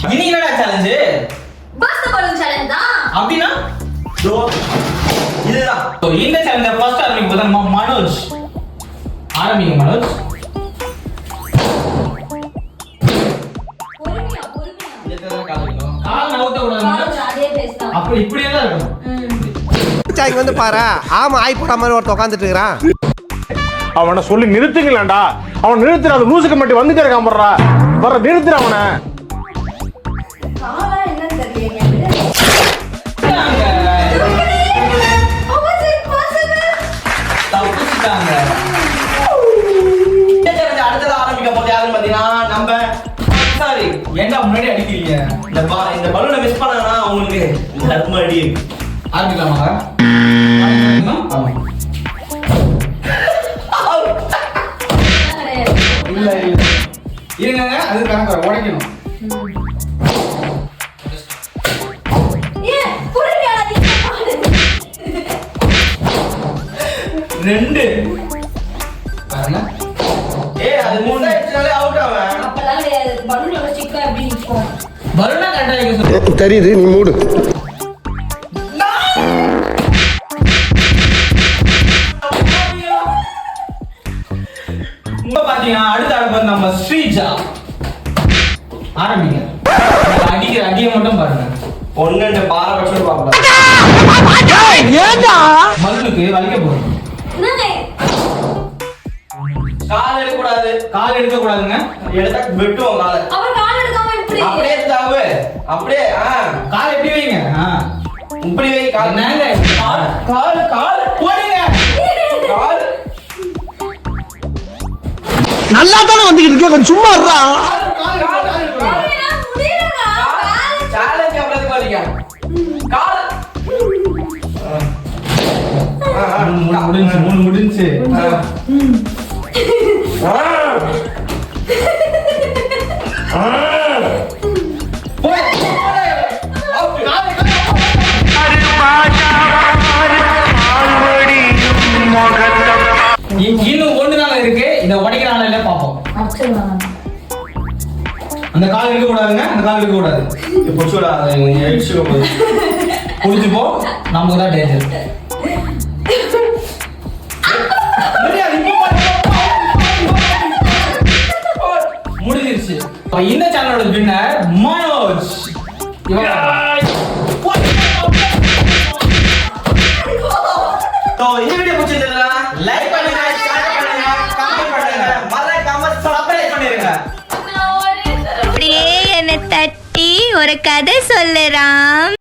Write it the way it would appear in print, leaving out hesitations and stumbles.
இன்னைக்கு என்னடா challenge? Bus balloon challenge தான். அப்படினா இதுதான். சோ இந்த சேலஞ்ச ஃபர்ஸ்ட் ஆரம்பிக்கும் போது மனோஜ் ஆரம்பிங்க. மனோஜ் பொறுமையா எத்தனை கால் இருக்கும்? கால் நவுத்த கூடாது. அதே பேஸ் தான். அப்ப இப்படியே தான் இருக்கணும். இங்க வந்து பாரு, ஆமா ஆய் போட மாதிரி ஒருத்த உட்காந்துட்டு இருக்கிறான். அவனை சொல்லி நிறுத்துங்களேன்டா. அவன் நிறுத்துற அந்த லூசுக்கு மட்டும் வந்து கேட்க போடுறா. வர நிறுத்துற அவனை. காலா என்னன்னு தெரியல. தப்புட்டாங்க. அடுத்தது ஆரம்பிக்க போது யாருன்னு பாத்தீங்கன்னா நம்ம சாரி ஏன்டா முன்னாடி அடிக்கிறீங்க? இந்த பலூனை மிஸ் பண்ணானா உங்களுக்கு தர்ம அடி. ஆரம்பிக்கலாமா? இல்ல இல்ல இருங்க, அது கணக்கு உடைக்கணும். ரெண்டு பாருங்க. அது மூணு அடிச்சாலே அவுட் ஆவன். அப்பலாம் கிடையாது. பலூன்ல வச்சிக்க அப்படி நிக்கும். பலூனா கரெக்டா இருக்கு சொல்லு. தெரியுது, நீ மூடு. பாத்தீங்கன்னா அடுத்த ஆள் வந்து நம்ம ஸ்ரீஜா ஆரம்பிங்க. அடிக்கிற அடியை மட்டும் பாருங்க. ஒன்னு பாரபட்சம் பார்க்கக்கூடாது. மல்லுக்கு வலிக்க போறோம். கால் எடுக்க கூடாது. கால் எடுக்க கூடாதுங்க. எடுத்தா வெட்டுவோம் காலை. அவர் கால் எடுக்காம இப்படி அப்படியே தாவு. அப்படியே கால் எப்படி வைங்க? இப்படி வை. கால் என்னங்க? கால் கால் கால் போடுங்க. கால் நல்லா தானே வந்துகிட்டு இருக்க, கொஞ்சம் சும்மா இருடா. சேலஞ்ச் அப்படியே பாருங்க. கால் மூணு முடிஞ்சு. இன்னும் ஒன்று நாள் இருக்கு. இதை உடைக்கிறாங்க இல்ல பாப்போம். அந்த கால் எடுக்க கூடாதுங்க. அந்த கால் எடுக்க கூடாது. புடிச்சு போ. நமக்கு தான் டேஞ்சர். முடிஞ்சிருச்சு. இந்த சேனலோட வின்னர் மனோஜ். இந்த வீடியோ பிடிச்சிருந்தா லைக் பண்ணுங்க, ஷேர் பண்ணுங்க, கமெண்ட் பண்ணுங்க, மறக்காம சப்ஸ்கிரைப் பண்ணிருங்க. அப்படியே என்னை தட்டி ஒரு கதை சொல்லுறான்.